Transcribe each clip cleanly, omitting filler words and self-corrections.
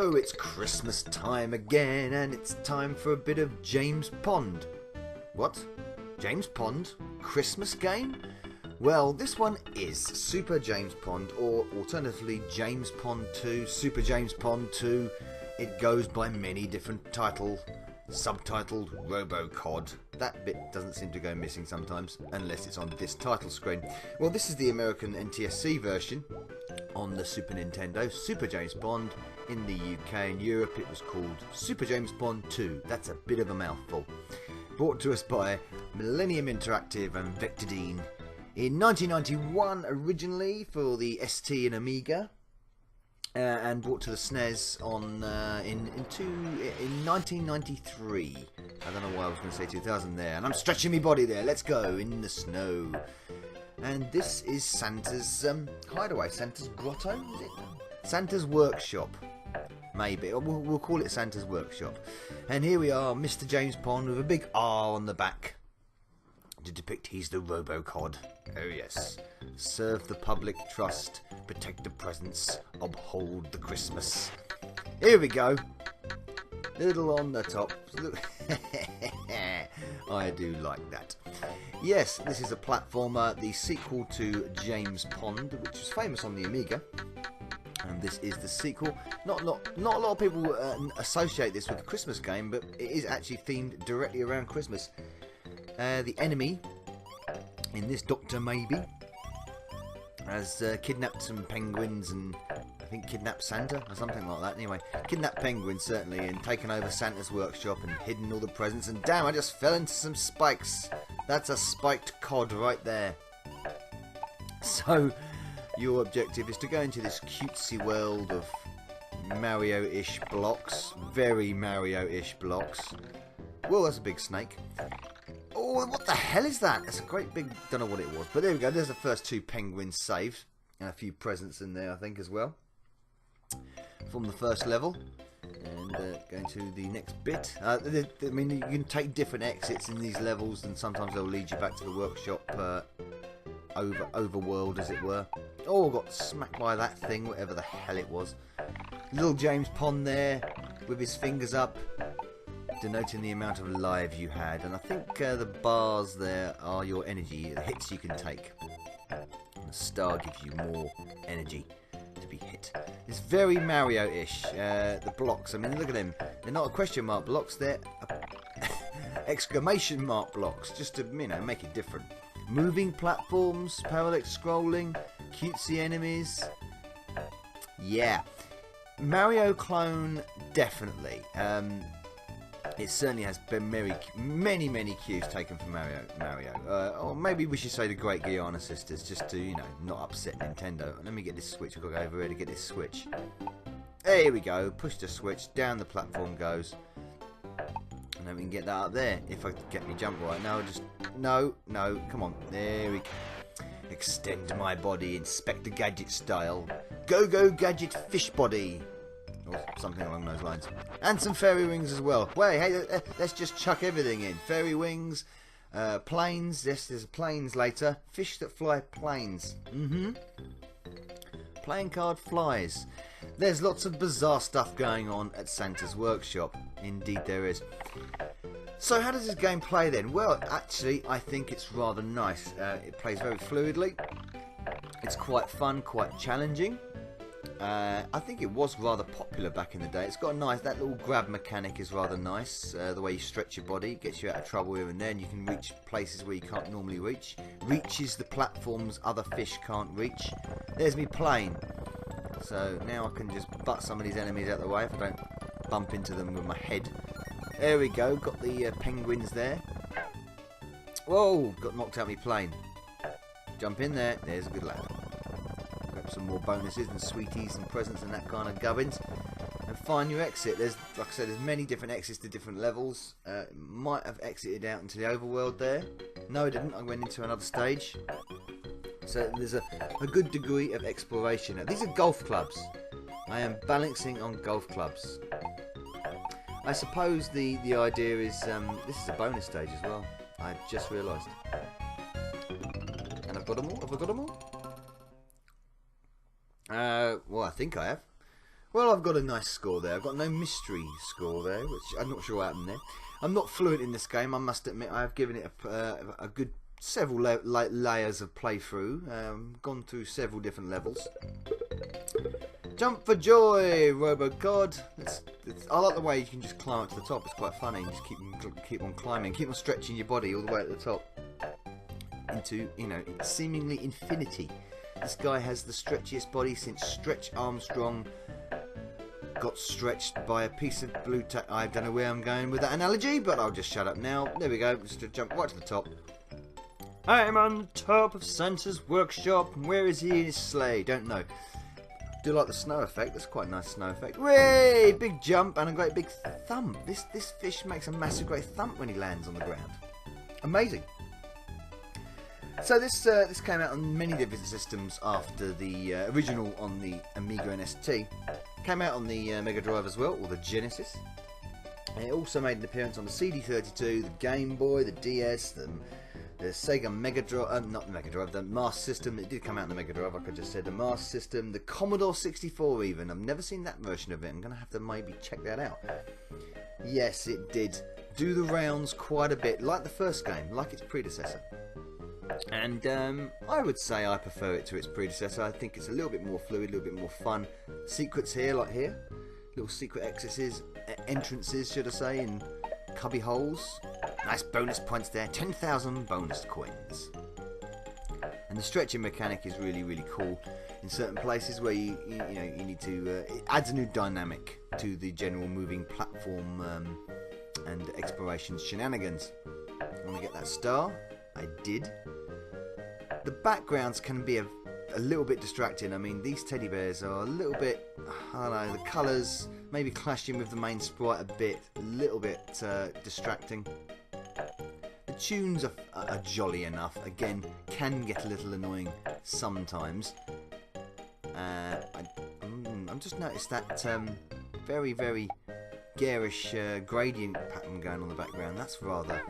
So it's Christmas time again, and it's time for a bit of James Pond. What? James Pond? Christmas game? Well, this one is Super James Pond, or alternatively James Pond 2, Super James Pond 2. It goes by many different titles, subtitled Robocod. That bit doesn't seem to go missing sometimes, unless it's on this title screen. Well, this is the American NTSC version on the Super Nintendo, Super James Pond. In the UK and Europe it was called Super James Pond 2. That's a bit of a mouthful. Brought to us by Millennium Interactive and Vectordean in 1991 originally for the ST and Amiga, and brought to the SNES on in 1993. I don't know why I was going to say 2000 there, and I'm stretching my body there. Let's go in the snow. And this is Santa's hideaway, Santa's grotto, is it? Santa's workshop. Maybe. We'll call it Santa's workshop. And here we are, Mr. James Pond with a big R on the back to depict he's the Robocod. Oh yes. Serve the public trust, protect the presents, uphold the Christmas. Here we go. Little on the top. I do like that. Yes, this is a platformer, the sequel to James Pond, which was famous on the Amiga. And this is the sequel. Not a lot of people associate this with a Christmas game, but it is actually themed directly around Christmas. The enemy in this, Dr. Maybe, has kidnapped some penguins and I think kidnapped Santa or something like that. Anyway, kidnapped penguins certainly, and taken over Santa's workshop and hidden all the presents. And damn, I just fell into some spikes. That's a spiked cod right there. So your objective is to go into this cutesy world of Mario-ish blocks. Very Mario-ish blocks. Whoa, that's a big snake. Oh, what the hell is that? That's a great big... don't know what it was. But there we go. There's the first two penguins saved. And a few presents in there, I think, as well. From the first level. And going to the next bit. I mean, you can take different exits in these levels, and sometimes they'll lead you back to the workshop overworld, as it were. Oh, got smacked by that thing, whatever the hell it was. Little James Pond there, with his fingers up, denoting the amount of lives you had. And I think the bars there are your energy, the hits you can take. And the star gives you more energy to be hit. It's very Mario-ish. The blocks, I mean, look at them. They're not a question mark blocks, they're exclamation mark blocks, just to, you know, make it different. Moving platforms, parallax scrolling, cutesy enemies. Yeah. Mario clone, definitely. It certainly has been many cues taken from Mario. Or maybe we should say the Great Guyana Sisters, just to, you know, not upset Nintendo. Let me get this switch. I've got to go over here to get this switch. There we go. Push the switch. Down the platform goes. And then we can get that up there. If I get me jump right now, just... No, come on. There we go. Extend my body, Inspector Gadget style. Go Gadget fish body. Or something along those lines. And some fairy wings as well. Wait, hey, let's just chuck everything in. Fairy wings, planes. Yes, there's planes later. Fish that fly planes. Playing card flies. There's lots of bizarre stuff going on at Santa's workshop. Indeed there is. So how does this game play then? Well, actually, I think it's rather nice. It plays very fluidly. It's quite fun, quite challenging. I think it was rather popular back in the day. It's got a nice, that little grab mechanic is rather nice. The way you stretch your body gets you out of trouble here and there, and you can reach places where you can't normally reach. Reaches the platforms other fish can't reach. There's me plane. So now I can just butt some of these enemies out of the way if I don't bump into them with my head. There we go, got the penguins there. Whoa, got knocked out my plane. Jump in there, there's a good lad. Grab some more bonuses and sweeties and presents and that kind of gubbins. And find your exit. There's, like I said, there's many different exits to different levels. Might have exited out into the overworld there. No, I didn't. I went into another stage. So there's a good degree of exploration. Now, these are golf clubs. I am balancing on golf clubs. I suppose the idea is this is a bonus stage as well. I just realised. And I've got them all. Have I got them all? Well, I think I have. Well, I've got a nice score there. I've got no mystery score there, which I'm not sure what happened there. I'm not fluent in this game, I must admit. I have given it a good several layers of playthrough. Gone through several different levels. Jump for joy, Robocod. I like the way you can just climb up to the top. It's quite funny. You just keep on climbing, keep on stretching your body all the way at the top into, you know, seemingly infinity. This guy has the stretchiest body since Stretch Armstrong got stretched by a piece of blue tack. I don't know where I'm going with that analogy, but I'll just shut up now. There we go. Just to jump right to the top. I am on the top of Santa's workshop. Where is he in his sleigh? Don't know. Do like the snow effect. That's quite a nice snow effect. Way big jump and a great big thump. This fish makes a massive great thump when he lands on the ground. Amazing. So this came out on many different systems after the original on the Amiga and ST. Came out on the Mega Drive as well, or the Genesis. And it also made an appearance on the CD32, the Game Boy, the DS, the Sega Mega Drive, not the Mega Drive, the Master System. It did come out on the Mega Drive, like I just said, the Master System, the Commodore 64 even. I've never seen that version of it. I'm going to have to maybe check that out. Yes, it did do the rounds quite a bit, like the first game, like its predecessor. And I would say I prefer it to its predecessor. I think it's a little bit more fluid, a little bit more fun. Secrets here, like here. Little secret entrances, should I say, in cubby holes. Nice bonus points there. 10,000 bonus coins. And the stretching mechanic is really, really cool in certain places where you need to. It adds a new dynamic to the general moving platform and exploration shenanigans. I want to get that star. I did. The backgrounds can be a little bit distracting. I mean, these teddy bears are a little bit, I don't know, the colours maybe clashing with the main sprite a little bit distracting. The tunes are jolly enough. Again, can get a little annoying sometimes. I've just noticed that very, very garish gradient pattern going on in the background. That's rather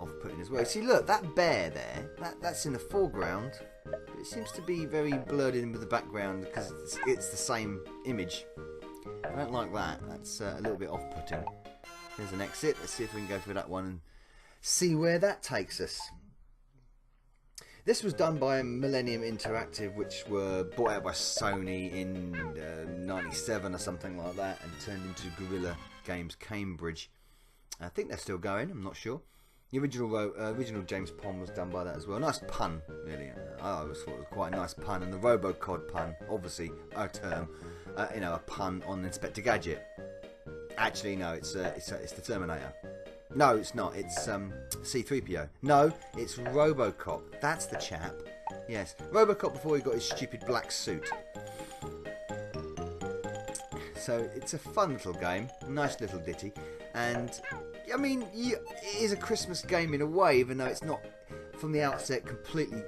off-putting as well. See, look, that bear there, that's in the foreground, but it seems to be very blurred in with the background because it's the same image. I don't like that. That's a little bit off-putting. There's an exit. Let's see if we can go through that one and see where that takes us. This was done by Millennium Interactive, which were bought out by Sony in '97 or something like that, and turned into Guerrilla Games Cambridge. I think they're still going. I'm not sure. The original James Pond was done by that as well. Nice pun, really. I always thought it was quite a nice pun, and the Robocod pun, obviously a term, a pun on Inspector Gadget. Actually, no, it's the Terminator. No, it's not. It's C-3PO. No, it's Robocop. That's the chap. Yes, Robocop before he got his stupid black suit. So it's a fun little game, nice little ditty, and I mean, it is a Christmas game in a way, even though it's not from the outset completely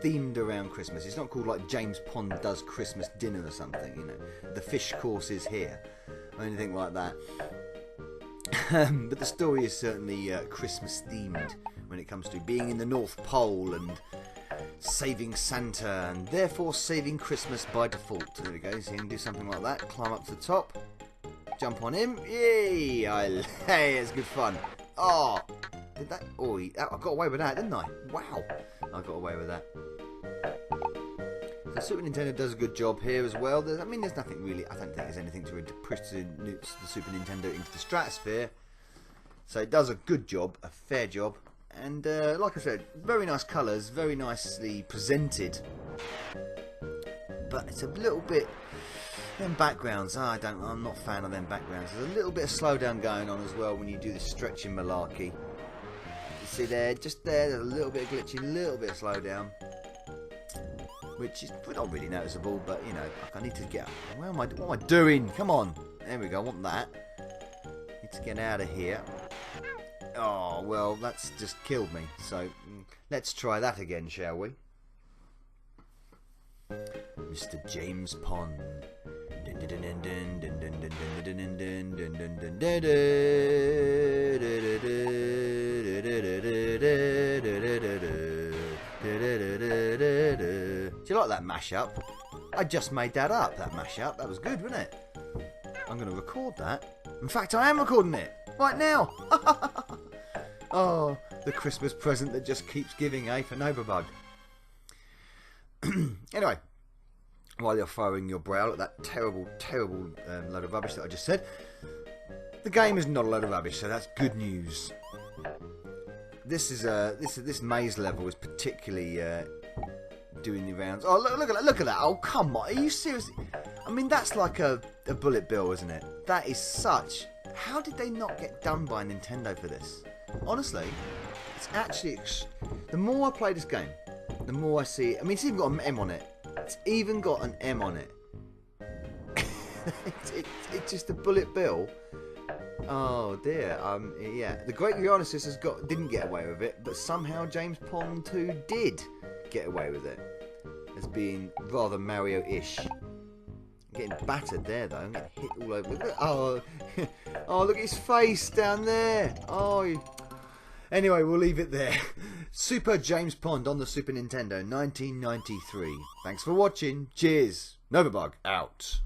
themed around Christmas. It's not called like James Pond Does Christmas Dinner or something, you know. The fish course is here, or anything like that. But the story is certainly Christmas themed when it comes to being in the North Pole and saving Santa and therefore saving Christmas by default. There we go, so you can do something like that. Climb up to the top, jump on him. Yay! Hey, it's good fun. Oh, did that? Oh, I got away with that, didn't I? Wow, I got away with that. The Super Nintendo does a good job here as well. I mean, there's nothing really. I don't think there's anything to push the Super Nintendo into the stratosphere. So it does a good job, a fair job. And like I said, very nice colours, very nicely presented. But it's a little bit. Them backgrounds, I'm not a fan of them backgrounds. There's a little bit of slowdown going on as well when you do the stretching malarkey. You see there, just there's a little bit of glitchy, a little bit of slowdown. Which is not really noticeable, but you know, I need to get. What am I doing? Come on! There we go. I want that. Need to get out of here. Oh well, that's just killed me. So let's try that again, shall we? Mr. James Pond. Do you like that mashup? I just made that up, that mashup. That was good, wasn't it? I'm going to record that. In fact, I am recording it right now. Oh, the Christmas present that just keeps giving, eh, for Novabug. Anyway, while you're firing your brow at that terrible, terrible load of rubbish that I just said, the game is not a load of rubbish, so that's good news. This maze level is particularly doing the rounds. Oh, look at that! Oh, come on! Are you serious? I mean, that's like a bullet bill, isn't it? That is such. How did they not get done by Nintendo for this? Honestly, it's actually. The more I play this game, the more I see. I mean, it's even got an M on it. It's even got an M on it. It's just a bullet bill. Oh dear. Yeah. The Great Rhinoceros didn't get away with it, but somehow James Pond 2 did get away with it, as being rather Mario-ish. I'm getting battered there though. I'm getting hit all over. Oh, oh, look at his face down there. Oh. Anyway, we'll leave it there. Super James Pond on the Super Nintendo, 1993. Thanks for watching. Cheers. Novabug out.